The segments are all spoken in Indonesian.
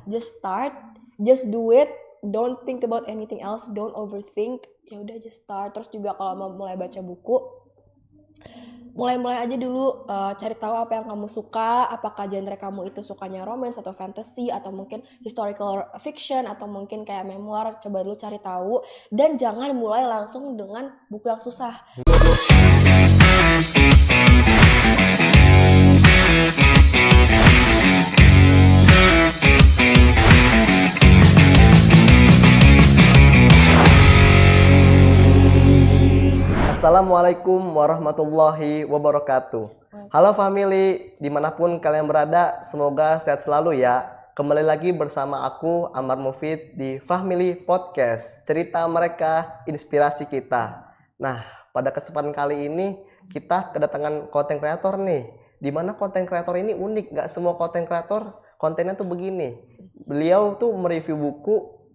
just start, just do it, don't think about anything else, don't overthink. Ya udah just start. Terus juga kalau mau mulai baca buku, mulai aja dulu, cari tahu apa yang kamu suka, apakah genre kamu itu sukanya romance atau fantasy atau mungkin historical fiction atau mungkin kayak memoir. Coba dulu cari tahu dan jangan mulai langsung dengan buku yang susah. Assalamualaikum warahmatullahi wabarakatuh. Halo family, dimanapun kalian berada, semoga sehat selalu ya. Kembali lagi bersama aku Amar Mufid di Family Podcast, cerita mereka, inspirasi kita. Nah, pada kesempatan kali ini kita kedatangan konten kreator nih. Dimana konten kreator ini unik, gak semua konten kreator kontennya tuh begini. Beliau tuh mereview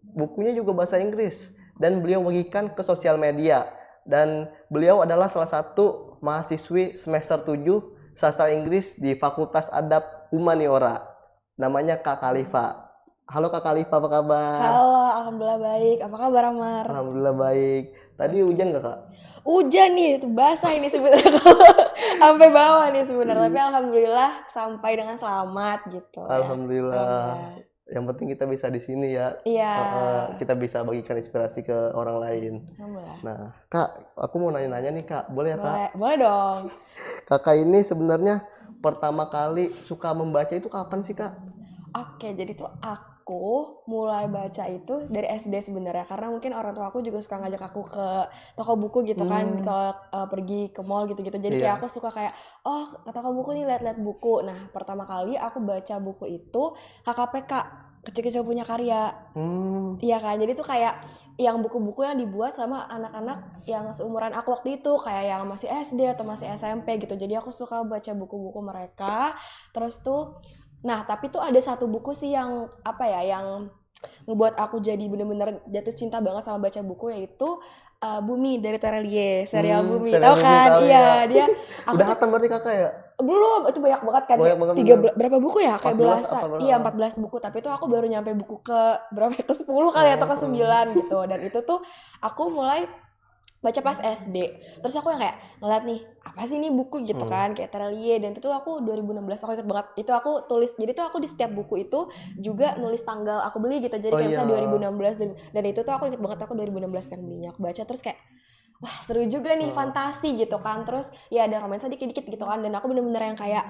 bukunya juga bahasa Inggris, dan beliau bagikan ke sosial media. Dan beliau adalah salah satu mahasiswi semester 7 sastra Inggris di Fakultas Adab Humaniora. Namanya Kak Khalifa. Halo Kak Khalifa, apa kabar? Halo, alhamdulillah baik. Apa kabar Amar? Alhamdulillah baik. Tadi hujan gak Kak? Hujan nih, itu basah ini sebenarnya sampai bawah nih sebenarnya. Tapi alhamdulillah sampai dengan selamat gitu. Alhamdulillah. Yang penting kita bisa di sini ya. Iya. Kita bisa bagikan inspirasi ke orang lain. Alhamdulillah. Nah, Kak, aku mau nanya-nanya nih Kak. Boleh ya Kak? Boleh dong. Kakak ini sebenarnya pertama kali suka membaca itu kapan sih Kak? Oke, jadi tuh aku mulai baca itu dari SD sebenarnya, karena mungkin orang tua aku juga suka ngajak aku ke toko buku gitu kan, pergi ke mall gitu-gitu. Jadi kayak aku suka kayak, oh ke toko buku nih, lihat-lihat buku. Nah, pertama kali aku baca buku itu KKPK, Kecil-Kecil Punya Karya. Iya kan, jadi tuh kayak yang buku-buku yang dibuat sama anak-anak yang seumuran aku waktu itu, kayak yang masih SD atau masih SMP gitu. Jadi aku suka baca buku-buku mereka. Terus tuh, nah tapi tuh ada satu buku sih yang yang ngebuat aku jadi bener-bener jatuh cinta banget sama baca buku, yaitu Bumi dari Terelie, serial Bumi, tahu kan? Iya, dia. Udah hatam berarti Kakak ya? Belum, itu banyak banget kan. Berapa buku ya? Kayak belasan. Iya, 14 buku, tapi itu aku baru nyampe buku ke berapa? Ke 10 kali atau ke 9 gitu. Dan itu tuh aku mulai baca pas SD. Terus aku yang kayak ngeliat nih, apa sih ini buku gitu kan, kayak Terelie. Dan itu tuh aku 2016, aku inget banget. Itu aku tulis, jadi tuh aku di setiap buku itu juga nulis tanggal aku beli gitu. Jadi kayak misalnya 2016, dan itu tuh aku inget banget, aku 2016 kan belinya. Aku baca terus kayak, wah seru juga nih, fantasi gitu kan. Terus ya ada romansa dikit-dikit gitu kan. Dan aku bener-bener yang kayak,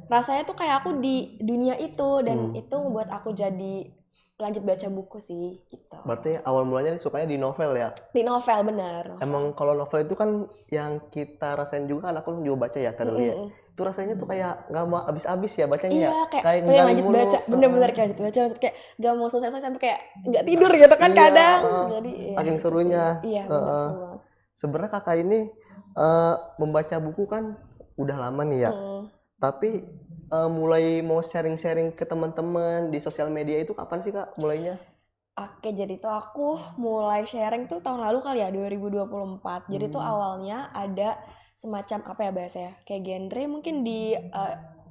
rasanya tuh kayak aku di dunia itu. Dan itu membuat aku jadi lanjut baca buku sih gitu. Berarti awal mulanya sukanya di novel ya? Di novel, benar. Emang kalau novel itu kan yang kita rasain juga kan, aku juga baca ya Terelie. Itu rasanya tuh kayak nggak mau habis-habis ya bacanya. Iya, ya? kayak lanjut mulu. Baca, bener-bener kayak lanjut baca, kayak nggak mau selesai sampai kayak nggak tidur gitu kan kadang. Jadi saking serunya. Iya, bener seru. Sebenarnya Kakak ini membaca buku kan udah lama nih ya. Tapi mulai mau sharing-sharing ke teman-teman di sosial media itu kapan sih Kak mulainya? Oke, jadi tuh aku mulai sharing tuh tahun lalu kali ya, 2024. Jadi tuh awalnya ada semacam bahasanya, kayak genre mungkin di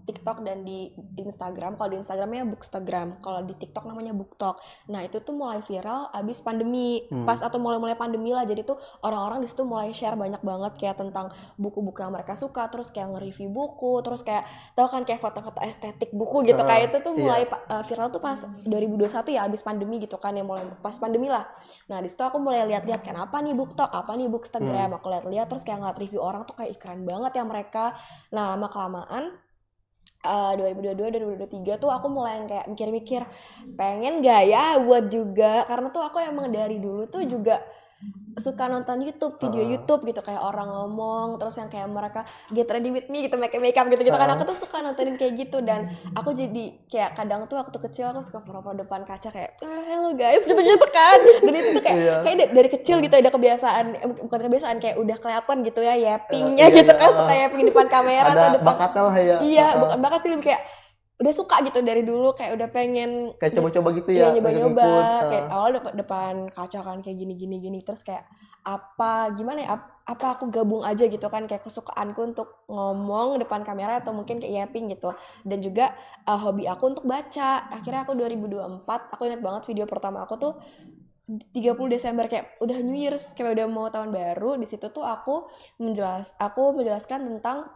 TikTok dan di Instagram. Kalau di Instagramnya Bookstagram, kalau di TikTok namanya BookTok. Nah itu tuh mulai viral abis pandemi, pas atau mulai pandemi lah. Jadi tuh orang-orang di situ mulai share banyak banget kayak tentang buku-buku yang mereka suka, terus kayak nge-review buku, terus kayak tau kan kayak foto-foto estetik buku gitu. Kayak itu tuh mulai viral tuh pas 2021 ya, abis pandemi gitu kan, yang mulai pas pandemi lah. Nah di situ aku mulai lihat-lihat kan, apa nih BookTok, apa nih Bookstagram. Aku lihat-lihat terus kayak ngeliat review orang tuh kayak keren banget ya mereka. Nah lama-kelamaan 2022-2023 tuh aku mulai kayak mikir-mikir pengen gak ya buat juga, karena tuh aku emang dari dulu tuh juga suka nonton video YouTube gitu, kayak orang ngomong terus yang kayak mereka get ready with me gitu, make up gitu kan. Aku tuh suka nontonin kayak gitu, dan aku jadi kayak kadang tuh waktu kecil aku suka pura-pura depan kaca kayak hello guys gitu kan. Dan itu tuh kayak dari kecil gitu ada kebiasaan, bukan kebiasaan, kayak udah kelihatan gitu ya yappingnya gitu kan, suka yapping di depan kamera ada atau depan bakatnya lah ya. Iya, bukan bakat sih, lebih kayak udah suka gitu dari dulu, kayak udah pengen Kayak coba-coba gitu iya ya, nyoba-nyoba, ngikut-ngikut. kayak awal depan kaca kan kayak gini terus kayak apa gimana ya apa aku gabung aja gitu kan, kayak kesukaanku untuk ngomong depan kamera atau mungkin kayak yapping gitu, dan juga hobi aku untuk baca. Akhirnya aku 2024, aku ingat banget video pertama aku tuh 30 Desember, kayak udah New Year's, kayak udah mau tahun baru. Di situ tuh aku menjelaskan tentang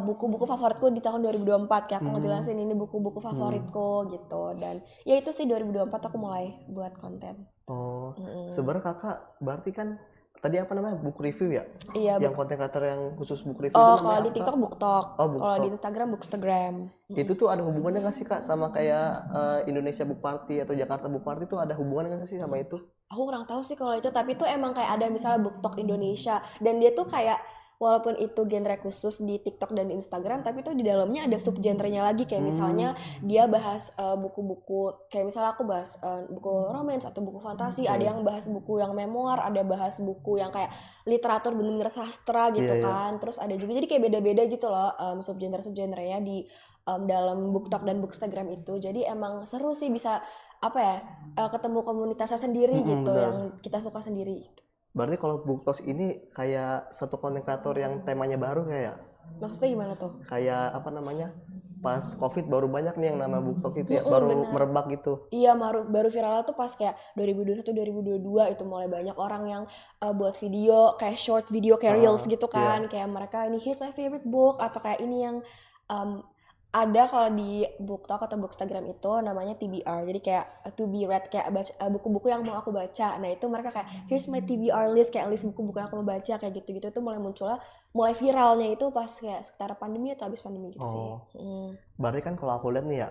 buku-buku favoritku di tahun 2024, kayak aku ngejelasin ini buku-buku favoritku gitu. Dan ya itu sih 2024 aku mulai buat konten. Oh, sebenarnya kakak berarti kan tadi apa namanya, book review ya? Iya, Yang konten creator yang khusus book review itu oh namanya kalau di apa? TikTok BookTok, Oh, kalau di BookTok. Instagram Bookstagram. Itu tuh ada hubungannya nggak sih kak sama kayak Indonesia Book Party atau Jakarta Book Party, tuh ada hubungannya nggak sih sama itu? Aku kurang tahu sih kalau itu, tapi itu emang kayak ada misalnya BookTok Indonesia, dan dia tuh kayak walaupun itu genre khusus di TikTok dan di Instagram, tapi tuh di dalamnya ada subgenrenya lagi, kayak misalnya dia bahas buku-buku, kayak misalnya aku bahas buku romance atau buku fantasi, ada yang bahas buku yang memoir, ada bahas buku yang kayak literatur bener-bener sastra gitu kan. Terus ada juga, jadi kayak beda-beda gitu loh subgenre-subgenrenya di dalam BookTok dan Bookstagram itu. Jadi emang seru sih, bisa apa ya, ketemu komunitasnya sendiri gitu, benar. yang kita suka sendiri. Berarti kalau BookTok ini kayak satu konten kreator yang temanya baru kayak Maksudnya gimana tuh? kayak apa namanya, pas COVID baru banyak nih yang nama BookTok itu ya, baru Bener. merebak gitu. Iya, baru viral tuh pas kayak 2021 2022 itu mulai banyak orang yang buat video kayak short video kayak reels gitu kan, kayak mereka ini here's my favorite book, atau kayak ini yang um, ada kalau di BookTok atau Bookstagram itu namanya TBR, jadi kayak to be read, kayak buku-buku yang mau aku baca. Nah itu mereka kayak here's my TBR list, kayak list buku-buku yang aku mau baca, kayak gitu-gitu. Itu mulai viralnya itu pas kayak sekitar pandemi atau habis pandemi gitu sih. Berarti kan kalau aku lihat nih ya,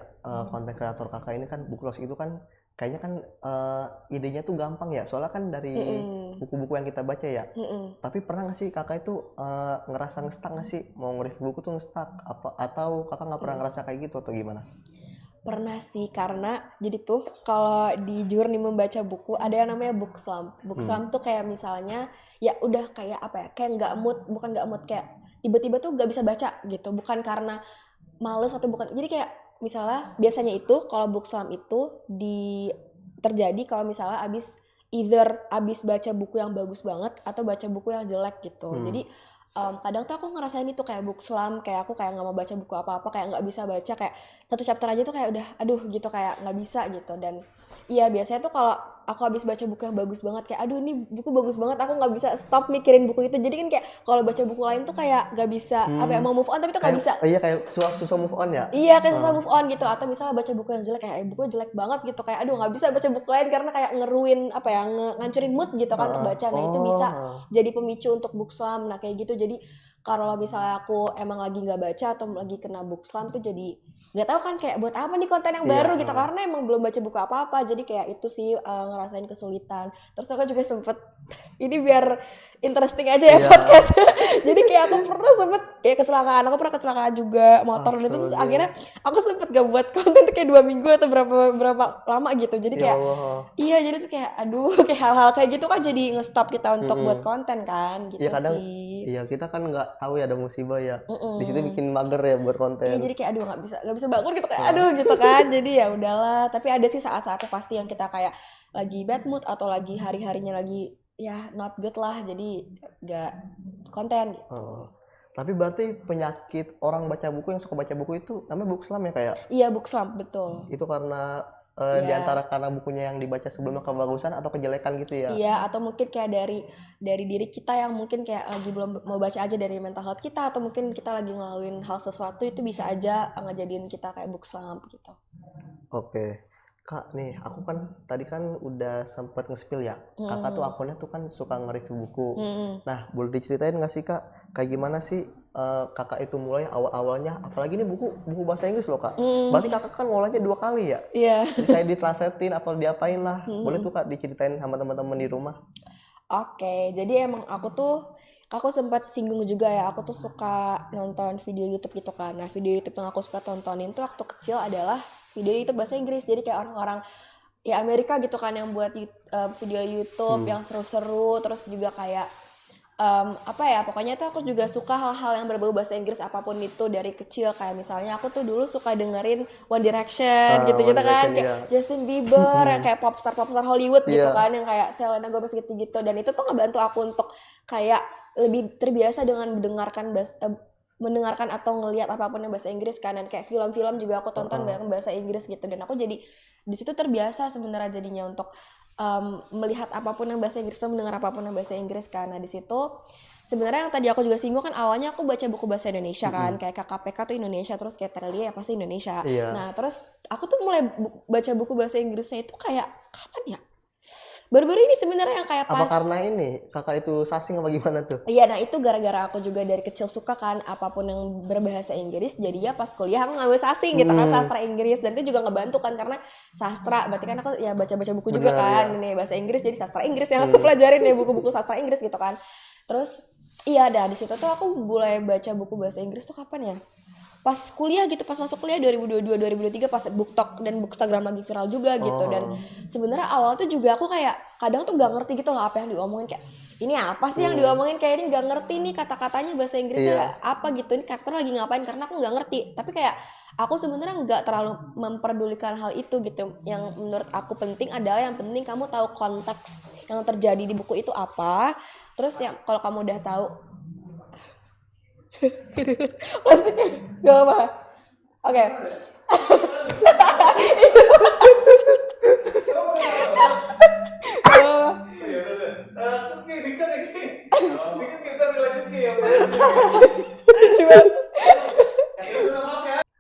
konten kreator kakak ini kan BookTok itu kan kayaknya kan idenya tuh gampang ya, soalnya kan dari buku-buku yang kita baca ya. Tapi pernah nggak sih kakak itu ngerasa ngestak nggak sih, mau nge-review buku tuh ngestak apa, atau kakak nggak pernah ngerasa kayak gitu atau gimana? Pernah sih, karena jadi tuh kalau di journey membaca buku ada yang namanya book slump. Book slump tuh kayak misalnya ya udah kayak apa ya, kayak bukan nggak mood, kayak tiba-tiba tuh nggak bisa baca gitu, bukan karena males atau bukan, jadi kayak misalnya biasanya itu kalau book slump itu terjadi kalau misalnya abis baca buku yang bagus banget atau baca buku yang jelek gitu. Jadi kadang tuh aku ngerasain itu kayak book slump, kayak aku kayak nggak mau baca buku apa-apa, kayak nggak bisa baca, kayak satu chapter aja tuh kayak udah aduh gitu, kayak nggak bisa gitu. Dan iya biasanya tuh kalau aku habis baca buku yang bagus banget, kayak aduh ini buku bagus banget, aku nggak bisa stop mikirin buku itu. Jadi kan kayak kalau baca buku lain tuh kayak nggak bisa apa ya, mau move on tapi tuh nggak bisa. Iya, kayak susah move on ya. Iya, kayak susah move on gitu. Atau misalnya baca buku yang jelek, kayak buku jelek banget gitu, kayak aduh nggak bisa baca buku lain karena kayak ngeruin apa ya, ngancurin mood gitu kan untuk baca. Nah itu bisa jadi pemicu untuk book slump. Nah kayak gitu. Jadi kalau misalnya aku emang lagi nggak baca atau lagi kena book slump tuh, jadi nggak tahu kan kayak buat apa nih konten yang baru gitu, karena emang belum baca buku apa-apa. Jadi kayak itu sih ngerasain kesulitan. Terus aku juga sempet ini biar interesting aja ya podcast. Jadi kayak aku pernah sempet kayak kecelakaan. Aku pernah kecelakaan juga motor, dan itu terus akhirnya aku sempet gak buat konten tuh kayak 2 minggu atau berapa lama gitu. Jadi kayak iya, jadi tuh kayak aduh, kayak hal-hal kayak gitu kan jadi nge-stop kita untuk buat konten kan gitu. Iya kadang sih. iya, kita kan nggak tahu ya ada musibah ya. Di situ bikin mager ya buat konten. Iya, jadi kayak aduh nggak bisa bangun gitu, kayak aduh gitu kan. Jadi ya udahlah. Tapi ada sih saat-saatnya pasti yang kita kayak lagi bad mood atau lagi hari-harinya lagi ya not good lah, jadi nggak konten gitu. Tapi berarti penyakit orang baca buku, yang suka baca buku itu namanya book slump ya kayak? Iya, book slump, betul. Itu karena diantara karena bukunya yang dibaca sebelumnya kebagusan atau kejelekan gitu ya? Iya, atau mungkin kayak dari diri kita yang mungkin kayak lagi belum mau baca aja, dari mental health kita, atau mungkin kita lagi ngelaluin hal sesuatu, itu bisa aja ngejadiin kita kayak book slump gitu. Oke. Kak, nih aku kan tadi kan udah sempet nge-spill ya, kakak tuh akunnya tuh kan suka nge-review buku. Nah, boleh diceritain nggak sih kak, kayak gimana sih kakak itu mulai awalnya, apalagi ini buku bahasa Inggris loh kak. Berarti kakak kan ngolahnya 2 kali ya? Iya. Kayak ditranslatein atau diapain lah. Boleh tuh kak diceritain sama teman-teman di rumah. Oke, jadi emang aku sempat singgung juga ya, aku tuh suka nonton video YouTube gitu kan. Nah, video YouTube yang aku suka tontonin tuh waktu kecil adalah video YouTube bahasa Inggris. Jadi kayak orang-orang ya Amerika gitu kan yang buat video YouTube yang seru-seru, terus juga kayak apa ya, pokoknya tuh aku juga suka hal-hal yang berbau bahasa Inggris apapun itu dari kecil. Kayak misalnya aku tuh dulu suka dengerin One Direction gitu-gitu One kan, Direction, kayak iya. Justin Bieber yang kayak popstar Hollywood gitu Iya. kan, yang kayak Selena Gomez gitu-gitu. Dan itu tuh ngebantu aku untuk kayak lebih terbiasa dengan mendengarkan atau ngelihat apapun yang bahasa Inggris kan. Dan kayak film-film juga aku tonton dengan bahasa Inggris gitu, dan aku jadi di situ terbiasa sebenarnya jadinya untuk melihat apapun yang bahasa Inggris atau mendengar apapun yang bahasa Inggris kan. Nah di situ sebenarnya yang tadi aku juga singgung kan, awalnya aku baca buku bahasa Indonesia kan, kayak KKPK tuh Indonesia, terus kayak Terlia ya pasti Indonesia. Iya. Nah terus aku tuh mulai baca buku bahasa Inggrisnya itu kayak kapan ya? Baru-baru ini sebenarnya, yang kayak Apa pas. karena ini kakak itu sasing apa gimana tuh? Iya, nah itu gara-gara aku juga dari kecil suka kan apapun yang berbahasa Inggris, jadinya pas kuliah aku ngambil sasing gitu kan, sastra Inggris. Dan itu juga ngebantu kan, karena sastra berarti kan aku ya baca-baca buku juga Bener, kan, ya. ini bahasa Inggris jadi sastra Inggris yang aku pelajarin ya, buku-buku sastra Inggris gitu kan. Terus iya, di situ tuh aku mulai baca buku bahasa Inggris tuh kapan ya? Pas kuliah gitu, pas masuk kuliah 2022 2023, pas BookTok dan Bookstagram lagi viral juga gitu. Dan sebenarnya awal tuh juga aku kayak kadang tuh gak ngerti gitu loh apa yang diomongin, kayak ini apa sih yang diomongin, kayak ini gak ngerti nih kata-katanya bahasa Inggrisnya apa gitu, ini karakter lagi ngapain, karena aku gak ngerti. Tapi kayak aku sebenarnya nggak terlalu memperdulikan hal itu gitu. Yang menurut aku penting adalah, yang penting kamu tahu konteks yang terjadi di buku itu apa. Terus yang kalau kamu udah tahu pasti gak apa. Oke.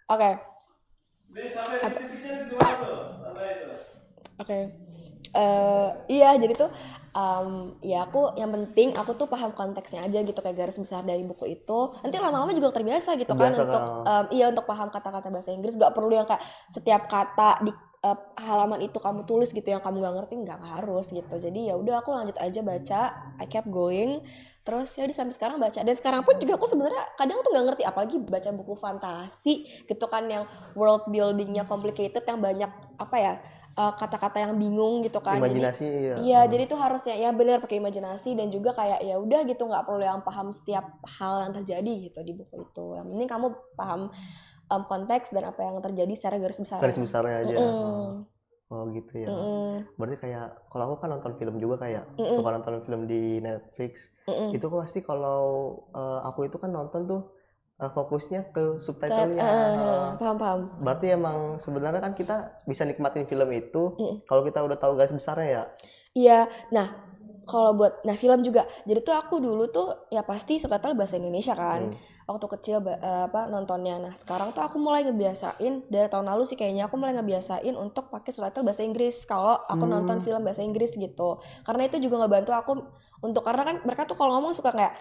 Oke. Oke. Iya, jadi tuh ya aku yang penting aku tuh paham konteksnya aja gitu, kayak garis besar dari buku itu. Nanti lama-lama juga terbiasa gitu kan, Terbiasa untuk untuk paham kata-kata bahasa Inggris. Gak perlu yang kayak setiap kata di halaman itu kamu tulis gitu yang kamu gak ngerti, nggak harus gitu. Jadi ya udah, aku lanjut aja baca, I kept going. Terus ya udah sampai sekarang baca, dan sekarang pun juga aku sebenarnya kadang tuh nggak ngerti, apalagi baca buku fantasi gitu kan, yang world buildingnya complicated, yang banyak apa ya, kata-kata yang bingung gitu kan. Imajinasi, jadi iya. iya, jadi itu harusnya ya benar pakai imajinasi, dan juga kayak ya udah gitu, nggak perlu yang paham setiap hal yang terjadi gitu di buku itu. Yang penting kamu paham konteks dan apa yang terjadi secara garis besar. Garis besarnya aja. Oh gitu ya. Berarti kayak kalau aku kan nonton film juga, kayak suka nonton film di Netflix. Itu pasti kalau aku itu kan nonton tuh fokusnya ke subtitlenya. Paham. Berarti emang sebenarnya kan kita bisa nikmatin film itu kalau kita udah tahu garis besarnya ya. Iya, nah kalau buat film juga, jadi tuh aku dulu tuh ya pasti subtitle bahasa Indonesia kan, waktu kecil nontonnya. Nah sekarang tuh aku mulai ngebiasain, dari tahun lalu sih kayaknya aku mulai ngebiasain untuk pakai subtitle bahasa Inggris kalau aku nonton film bahasa Inggris gitu, karena itu juga ngebantu aku untuk, karena kan mereka tuh kalau ngomong suka kayak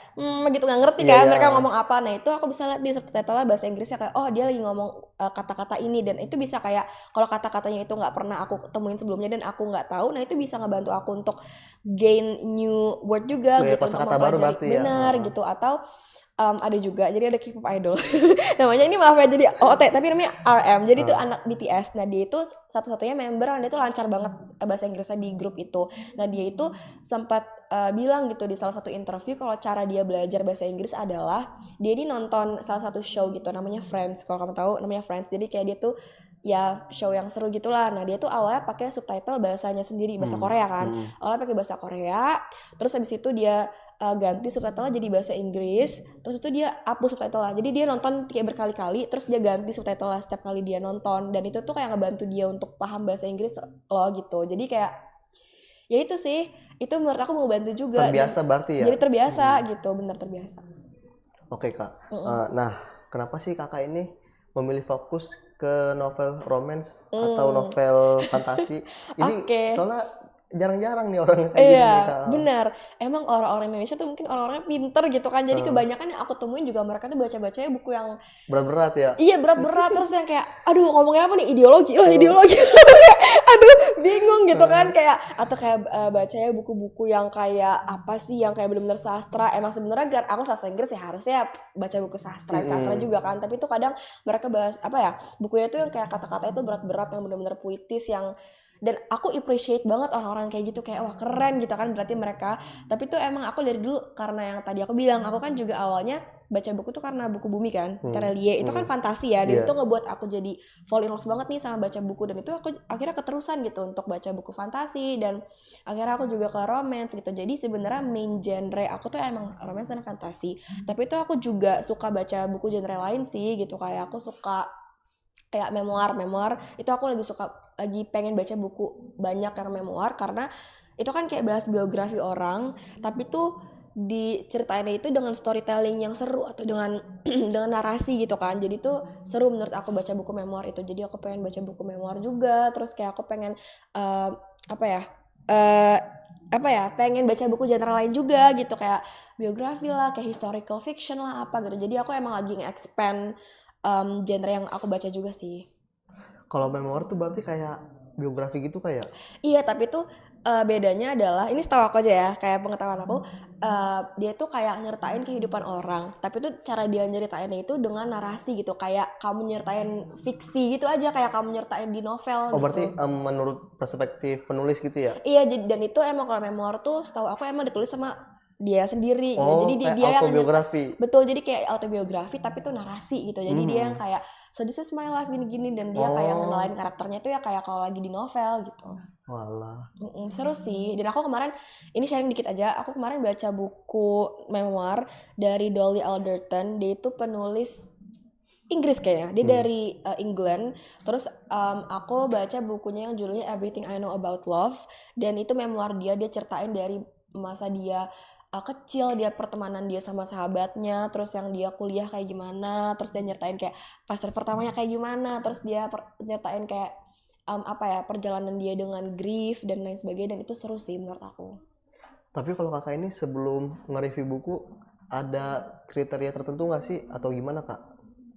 gitu nggak ngerti kan, mereka ngomong apa. Nah itu aku bisa lihat di subtitle bahasa Inggrisnya, kayak oh dia lagi ngomong kata-kata ini, dan itu bisa kayak kalau kata-katanya itu nggak pernah aku temuin sebelumnya dan aku nggak tahu, nah itu bisa ngebantu aku untuk gain new word juga gitu, untuk mempelajari benar gitu. Atau ada juga, jadi ada K-pop idol namanya, ini maaf ya jadi OOT, tapi namanya RM. Jadi itu anak BTS. Nah dia itu satu-satunya member yang dia tuh lancar banget bahasa Inggrisnya di grup itu. Nah dia itu sempat bilang gitu di salah satu interview, kalau cara dia belajar bahasa Inggris adalah dia ini nonton salah satu show gitu namanya Friends. Kalau kamu tahu namanya Friends, jadi kayak dia tuh ya show yang seru gitulah. Nah dia tuh awalnya pakai subtitle bahasanya sendiri, bahasa Korea kan. Awalnya pakai bahasa Korea, terus habis itu dia ganti subtitlenya jadi bahasa Inggris, terus itu dia hapus subtitlenya. Jadi dia nonton kayak berkali-kali, terus dia ganti subtitlenya setiap kali dia nonton, dan itu tuh kayak ngebantu dia untuk paham bahasa Inggris loh gitu. Jadi kayak ya itu sih, itu menurut aku membantu juga. Terbiasa berarti ya. Jadi terbiasa gitu, benar terbiasa. Oke kak. Nah kenapa sih kakak ini memilih fokus ke novel romance atau novel fantasi? Ini soalnya jarang-jarang nih orang kayak gini nih, Kak. Benar. Emang orang-orang Indonesia tuh mungkin orang-orangnya pinter gitu kan. Jadi kebanyakan yang aku temuin juga mereka tuh baca-bacanya buku yang berat-berat ya. Iya, berat-berat, terus yang kayak aduh ngomongin apa nih, ideologi ideologi. Aduh, bingung gitu kan, kayak atau kayak bacanya buku-buku yang kayak apa sih, yang kayak benar-benar sastra. Emang sebenarnya aku sastra Inggris ya, harusnya baca buku sastra juga kan. Tapi itu kadang mereka bahas apa ya, bukunya tuh yang kayak kata-katanya tuh berat-berat, yang benar-benar puitis, yang dan aku appreciate banget orang-orang kayak gitu, kayak wah keren gitu kan berarti mereka. Tapi tuh emang aku dari dulu karena yang tadi aku bilang, aku kan juga awalnya baca buku tuh karena buku Bumi kan, Terelie itu kan fantasi ya, dan itu ngebuat aku jadi fall in love banget nih sama baca buku, dan itu aku akhirnya keterusan gitu untuk baca buku fantasi, dan akhirnya aku juga ke romance gitu. Jadi sebenarnya main genre aku tuh emang romance dan fantasi, tapi itu aku juga suka baca buku genre lain sih gitu, kayak aku suka kayak memoir itu aku lagi pengen baca buku banyak yang memoir, karena itu kan kayak bahas biografi orang tapi tuh diceritainnya itu dengan storytelling yang seru atau dengan dengan narasi gitu kan, jadi tuh seru menurut aku baca buku memoir itu. Jadi aku pengen baca buku memoir juga, terus kayak aku pengen apa ya eh, pengen baca buku genre lain juga gitu, kayak biografi lah, kayak historical fiction lah apa gitu. Jadi aku emang lagi nge-expand genre yang aku baca juga sih. Kalau memoir tuh berarti kayak biografi gitu kayak? Iya, tapi tuh bedanya adalah, ini setahu aku aja ya, kayak pengetahuan aku, dia tuh kayak nyertain kehidupan orang, tapi tuh cara dia nyeritainnya itu dengan narasi gitu, kayak kamu nyertain fiksi gitu aja, kayak kamu nyertain di novel Oh gitu. berarti menurut perspektif penulis gitu ya? Iya, dan itu emang kalau memoir tuh setahu aku emang ditulis sama dia sendiri gitu. Oh Jadi kayak dia yang autobiografi. betul, jadi kayak autobiografi tapi tuh narasi gitu. Jadi dia yang kayak so this is my life gini-gini, dan dia kayak ngenalin karakternya tuh ya kayak kalau lagi di novel gitu. Walah. Seru sih. Dan aku kemarin, ini sharing dikit aja, aku kemarin baca buku memoir dari Dolly Alderton. Dia itu penulis Inggris kayaknya, dia dari England. Terus aku baca bukunya yang judulnya Everything I Know About Love, dan itu memoir dia ceritain dari masa dia kecil, dia pertemanan dia sama sahabatnya, terus yang dia kuliah kayak gimana, terus dia nyertain kayak fase pertamanya kayak gimana, terus dia nyertain kayak perjalanan dia dengan grief dan lain sebagainya, dan itu seru sih menurut aku. Tapi kalau kakak ini sebelum nge-review buku ada kriteria tertentu nggak sih atau gimana kak?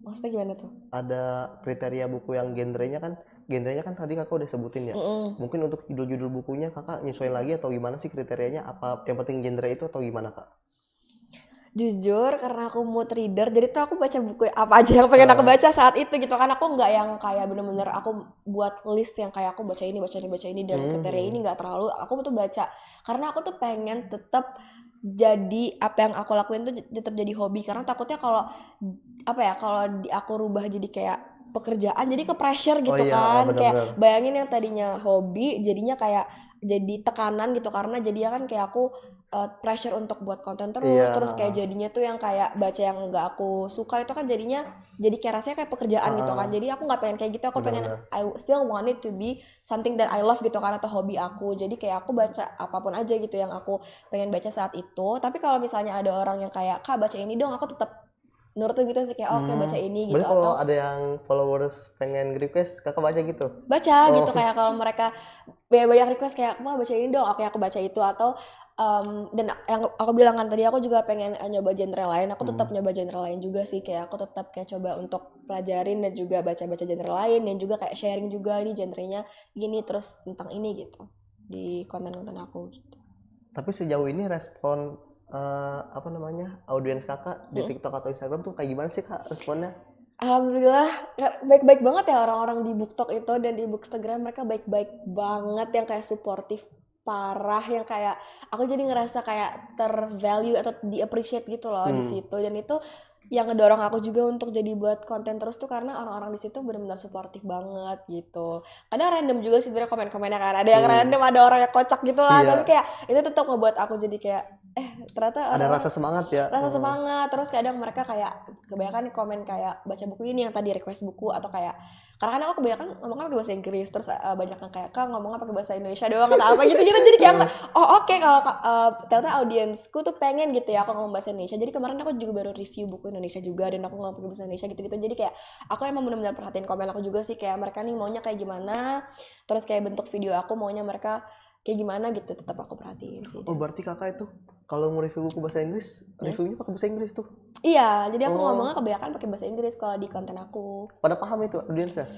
Maksudnya gimana tuh? Ada kriteria buku yang genrenya kan tadi kakak udah sebutin ya. Mungkin untuk judul-judul bukunya kakak nyesuaiin lagi atau gimana sih kriterianya? Apa yang penting genre itu atau gimana kak? Jujur karena aku mood reader, jadi tuh aku baca buku apa aja yang pengen aku baca saat itu gitu kan. Aku nggak yang kayak bener-bener aku buat list yang kayak aku baca ini dan kriteria ini, nggak terlalu. Aku tuh baca karena aku tuh pengen tetap jadi apa yang aku lakuin tuh tetap jadi hobi, karena takutnya kalau aku rubah jadi kayak pekerjaan jadi ke pressure gitu kan. Kayak bayangin yang tadinya hobi jadinya kayak jadi tekanan gitu, karena jadinya kan kayak aku pressure untuk buat konten terus kayak jadinya tuh yang kayak baca yang nggak aku suka itu kan jadinya jadi kayak rasanya kayak pekerjaan gitu kan. Jadi aku nggak pengen kayak gitu, aku pengen I still want it to be something that I love gitu kan, atau hobi aku. Jadi kayak aku baca apapun aja gitu yang aku pengen baca saat itu. Tapi kalau misalnya ada orang yang kayak kak baca ini dong, aku tetap nurutin gitu sih, kayak oke baca ini gitu. Berarti kalau ada yang followers pengen request kakak baca gitu? Baca gitu, kayak kalau mereka banyak request kayak mau baca ini dong, oke aku baca itu. Atau dan yang aku bilang kan tadi, aku juga pengen nyoba genre lain. Aku tetap nyoba genre lain juga sih, kayak aku tetap kayak coba untuk pelajarin dan juga baca-baca genre lain, dan juga kayak sharing juga ini genrenya gini terus tentang ini gitu di konten-konten aku gitu. Tapi sejauh ini respon audiens kakak di TikTok atau Instagram tuh kayak gimana sih kak responnya? Alhamdulillah baik-baik banget ya orang-orang di BookTok itu, dan di Bookstagram mereka baik-baik banget, yang kayak suportif parah, yang kayak aku jadi ngerasa kayak tervalue atau di appreciate gitu loh di situ. Dan itu yang ngedorong aku juga untuk jadi buat konten terus tuh, karena orang-orang di situ benar-benar suportif banget gitu. Kadang random juga sih sebenarnya komen-komennya kan, ada yang random, ada orang yang kocak gitu lah, tapi kayak itu tetap ngebuat aku jadi kayak ternyata ada rasa semangat ya. Rasa semangat. Terus kadang mereka kayak kebanyakan komen kayak baca buku ini yang tadi request buku, atau kayak karena kan aku kebanyakan ngomongnya pakai bahasa Inggris, terus banyak yang kayak kak ngomongnya pakai bahasa Indonesia doang atau apa gitu-gitu. Jadi kayak oke, kalau ternyata audiensku tuh pengen gitu ya aku ngomong bahasa Indonesia. Jadi kemarin aku juga baru review buku Indonesia juga, dan aku ngomong pakai bahasa Indonesia gitu-gitu. Jadi kayak aku emang benar-benar perhatiin komen aku juga sih, kayak mereka nih maunya kayak gimana, terus kayak bentuk video aku maunya mereka kayak gimana gitu, tetap aku perhatiin sih. Oh berarti kakak itu kalau mau review buku bahasa Inggris, reviewnya pakai bahasa Inggris tuh? Iya, jadi aku ngomongnya kebanyakan pakai bahasa Inggris kalau di konten aku. Pada paham itu audiensnya?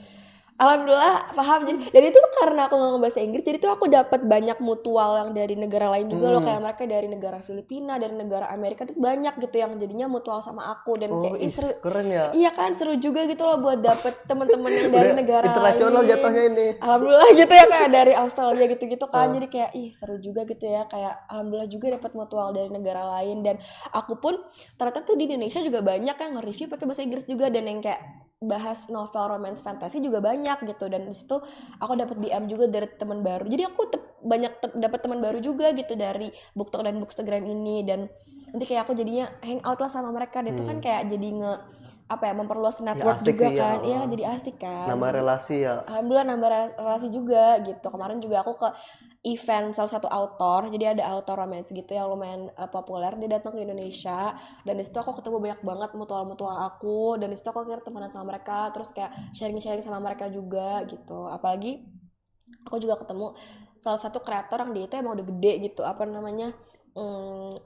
Alhamdulillah paham. Jadi dan itu tuh karena aku nggak bahasa Inggris, jadi tuh aku dapat banyak mutual yang dari negara lain juga loh, kayak mereka dari negara Filipina, dari negara Amerika tuh banyak gitu yang jadinya mutual sama aku dan kayak seru. Keren ya. Iya kan, seru juga gitu loh buat dapet teman-teman yang dari negara internasional lain. jatuhnya ini. Alhamdulillah gitu ya, kayak dari Australia gitu-gitu kan. Jadi kayak seru juga gitu ya, kayak alhamdulillah juga dapat mutual dari negara lain. Dan aku pun ternyata tuh di Indonesia juga banyak yang nge-review pakai bahasa Inggris juga, dan yang kayak bahas novel romance fantasy juga banyak gitu. Dan disitu aku dapat DM juga dari teman baru, jadi aku dapat teman baru juga gitu dari BookTok dan Bookstagram ini. Dan nanti kayak aku jadinya hang out lah sama mereka, dan itu kan kayak jadi memperluas network juga sih kan. ya. Iya, jadi asik kan, Nambah relasi ya. alhamdulillah nambah relasi juga gitu. Kemarin juga aku ke event salah satu author, jadi ada author romance gitu yang lumayan populer, dia datang ke Indonesia, dan disitu aku ketemu banyak banget mutual aku, dan disitu aku akhirnya temenan sama mereka, terus kayak sharing sama mereka juga gitu. Apalagi aku juga ketemu salah satu kreator yang dia itu emang udah gede gitu,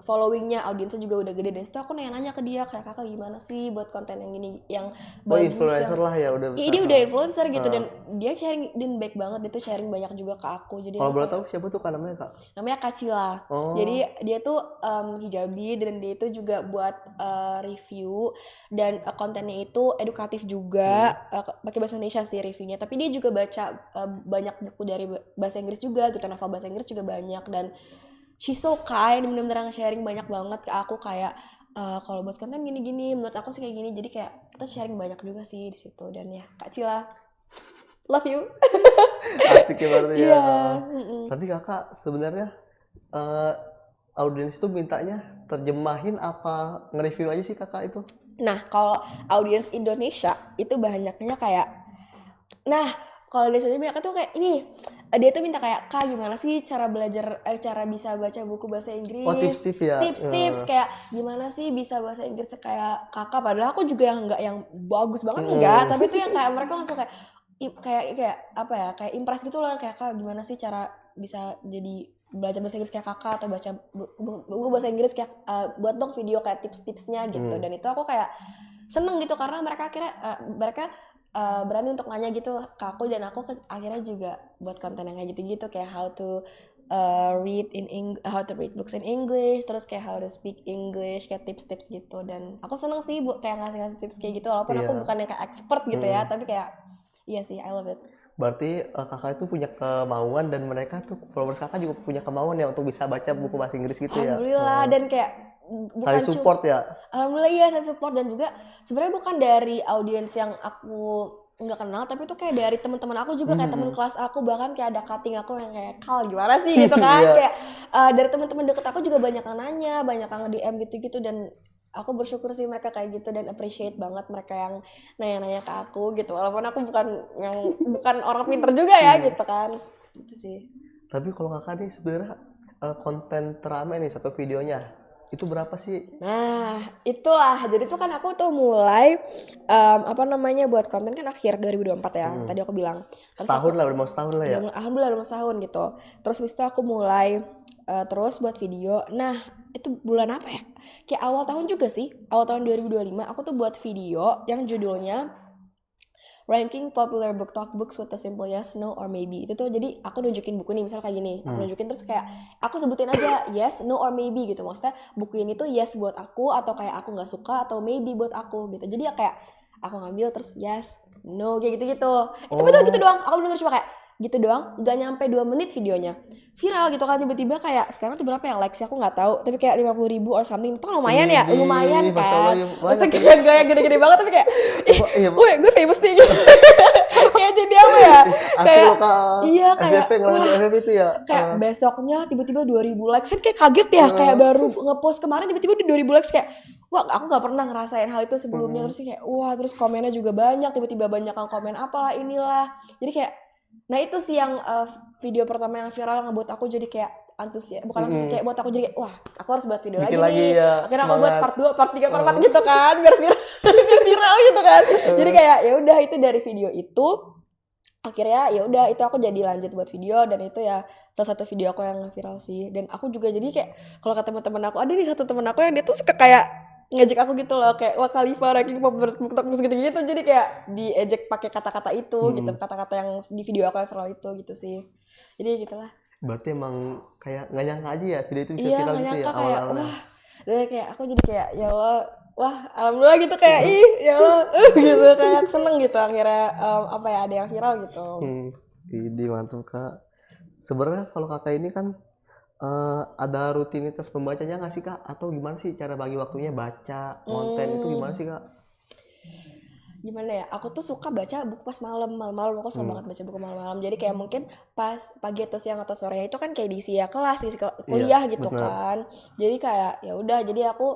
followingnya, audiensnya juga udah gede. Dan situ aku nanya ke dia, kayak kakak gimana sih buat konten yang gini yang bagus, influencer lah ya udah besar. Iya, dia udah influencer gitu, dan dia sharing, dan baik banget, dia tuh sharing banyak juga ke aku. Jadi kalau boleh tahu siapa tuh kan namanya kak? namanya Kacila. Jadi dia tuh hijabi, dan dia itu juga buat review, dan kontennya itu edukatif juga, pakai bahasa Indonesia sih reviewnya, tapi dia juga baca banyak buku dari bahasa Inggris juga gitu, novel bahasa Inggris juga banyak. Dan she's so kind, bener-bener sharing banyak banget ke aku, kayak kalau buat konten gini-gini, menurut aku sih kayak gini. Jadi kayak kita sharing banyak juga sih di situ. Dan ya Kak Cila, love you. Asik ya berarti ya. Iya. Tapi kakak sebenarnya audiens itu mintanya terjemahin apa nge-review aja sih kakak itu? Nah, kalau audiens Indonesia itu banyaknya kayak, kalau Indonesia banyak tuh kayak ini, dia tuh minta kayak, kak gimana sih cara belajar, cara bisa baca buku bahasa Inggris, tips-tips ya. Tips kayak gimana sih bisa bahasa Inggris kayak kakak. Padahal aku juga yang nggak yang bagus banget, enggak, tapi tuh yang kayak mereka langsung kayak impress gitu loh, kayak kak gimana sih cara bisa jadi belajar bahasa Inggris kayak kakak, atau baca buku bahasa Inggris kayak buat dong video kayak tips-tipsnya gitu. Dan itu aku kayak seneng gitu, karena mereka akhirnya berani untuk nanya gitu ke aku, dan aku akhirnya juga buat konten yang kayak gitu-gitu, kayak how to read books in English, terus kayak how to speak English, kayak tips-tips gitu. Dan aku seneng sih kayak ngasih tips kayak gitu, walaupun aku bukan yang kayak expert gitu ya, tapi kayak iya sih, I love it. Berarti kakak itu punya kemauan, dan mereka tuh followers kakak juga punya kemauan ya untuk bisa baca buku bahasa Inggris gitu ya. Alhamdulillah. Dan kayak saling support ya. Alhamdulillah, iya, saling support. Dan juga sebenarnya bukan dari audiens yang aku nggak kenal, tapi itu kayak dari teman-teman aku juga, kayak teman kelas aku, bahkan kayak ada cutting aku yang kayak, Kal gimana sih gitu kan. Kayak dari teman-teman deket aku juga banyak yang nanya, banyak yang DM gitu-gitu. Dan aku bersyukur sih mereka kayak gitu, dan appreciate banget mereka yang nanya-nanya ke aku gitu, walaupun aku bukan orang pinter juga ya gitu kan. Itu sih. Tapi kalau kakak nih sebenarnya konten teramai nih satu videonya itu berapa sih? Nah, itulah. Jadi tuh kan aku tuh mulai buat konten kan akhir 2024 ya. Tadi aku bilang. Setahun lah, udah mau setahun lah ya. Alhamdulillah udah mau setahun gitu. Terus habis itu aku mulai terus buat video. Nah, itu bulan apa ya? Kayak awal tahun juga sih. Awal tahun 2025 aku tuh buat video yang judulnya Ranking Popular Book Talk Books with a Simple Yes, No, or Maybe. Itu tuh jadi aku nunjukin buku nih, misal kayak gini. Aku nunjukin terus kayak aku sebutin aja yes, no, or maybe gitu. Maksudnya buku ini tuh yes buat aku, atau kayak aku gak suka, atau maybe buat aku gitu. Jadi ya kayak aku ngambil terus yes, no, kayak gitu-gitu. Itu bener gitu doang. Aku bener cuma kayak gitu doang, gak nyampe 2 menit videonya viral gitu kan. Tiba-tiba kayak sekarang tuh berapa ya likes, aku nggak tahu, tapi kayak 50.000 or something. Itu kan lumayan ya, lumayan kan. Maksudnya kayak gaya gede-gede banget, tapi kayak wih gue famous nih gitu. Kayak jadi apa ya, kayak iya kayak FVP itu ya, kayak besoknya tiba-tiba 2.000 likes kan, kayak kaget ya. Kayak baru ngepost kemarin tiba-tiba udah 2.000 likes, kayak wah aku nggak pernah ngerasain hal itu sebelumnya. Terus kayak wah, terus komennya juga banyak, tiba-tiba banyak yang komen apalah inilah. Jadi kayak nah itu sih yang video pertama yang viral ngebuat aku jadi kayak antusias, bukan antusias, kayak buat aku jadi wah aku harus buat video lagi nih ya, akhirnya aku buat part 2, part 3, part 4 gitu kan, biar viral gitu kan. Jadi kayak ya udah, itu dari video itu akhirnya ya udah itu aku jadi lanjut buat video, dan itu ya salah satu video aku yang viral sih. Dan aku juga jadi kayak kalau kata teman-teman aku, ada nih satu teman aku yang dia tuh suka kayak ngajak aku gitu loh kayak wah Khalifa ranking pop terus gitu-gitu, jadi kayak diejek pakai kata-kata itu gitu, kata-kata yang di video aku yang viral itu gitu sih. Jadi gitulah. Berarti emang kayak nggak nyangka aja ya video itu bisa Iya viral nggak gitu ya nyangka kayak awal-awalnya. wah, dan kayak aku jadi kayak ya Allah, wah alhamdulillah gitu kayak ih ya Allah gitu kayak seneng gitu akhirnya apa ya ada yang viral gitu. Ini mantap kak. Sebenarnya kalau kakak ini kan ada rutinitas pembacanya nggak sih kak? Atau gimana sih cara bagi waktunya baca konten itu gimana sih kak? Gimana ya, aku tuh suka baca buku pas malam-malam, aku suka banget baca buku malam-malam. Jadi kayak mungkin pas pagi atau siang atau sore itu kan kayak diisi ya kelas, diisi kuliah Iya gitu benar. kan. Jadi kayak ya udah, jadi aku